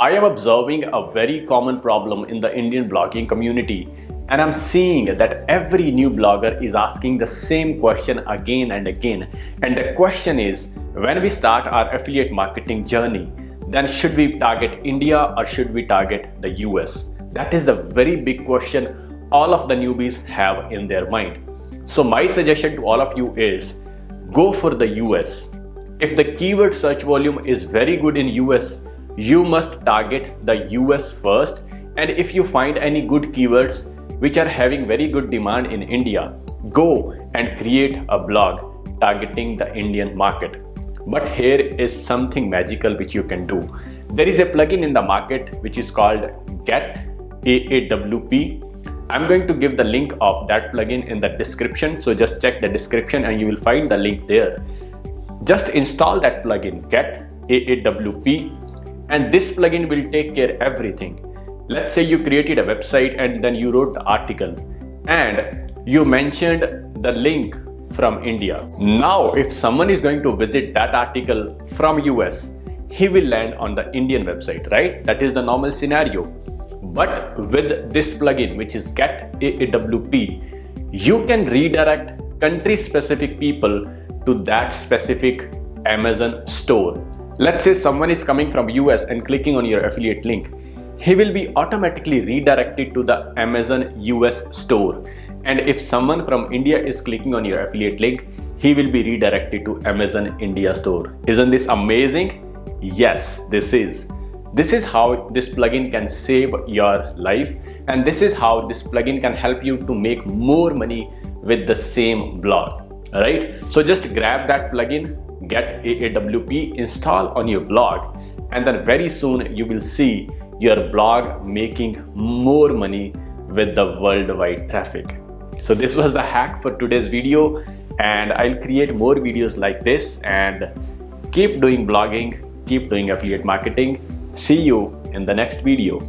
I am observing a very common problem in the Indian blogging community, and I'm seeing that every new blogger is asking the same question again and again. And the question is, when we start our affiliate marketing journey, then should we target India or should we target the US? That is the very big question all of the newbies have in their mind. So my suggestion to all of you is go for the US. If the keyword search volume is very good in US, you must target the US first, and if you find any good keywords which are having very good demand in India, go and create a blog targeting the Indian market. But here is something magical which you can do. There is a plugin in the market which is called Get AAWP. I'm going to give the link of that plugin in the description, so just check the description and you will find the link there. Just install that plugin, Get AAWP, and this plugin will take care of everything. Let's say you created a website and then you wrote the article and you mentioned the link from India. Now, if someone is going to visit that article from US, he will land on the Indian website, right? That is the normal scenario. But with this plugin, which is Get AAWP, you can redirect country-specific people to that specific Amazon store. Let's say someone is coming from US and clicking on your affiliate link. He will be automatically redirected to the Amazon US store. And if someone from India is clicking on your affiliate link, he will be redirected to Amazon India store. Isn't this amazing? Yes, this is. This is how this plugin can save your life, and this is how this plugin can help you to make more money with the same blog. Alright, so just grab that plugin, Get AAWP, install on your blog, and then very soon you will see your blog making more money with the worldwide traffic. So this was the hack for today's video, and I'll create more videos like this. And keep doing blogging, keep doing affiliate marketing. See you in the next video.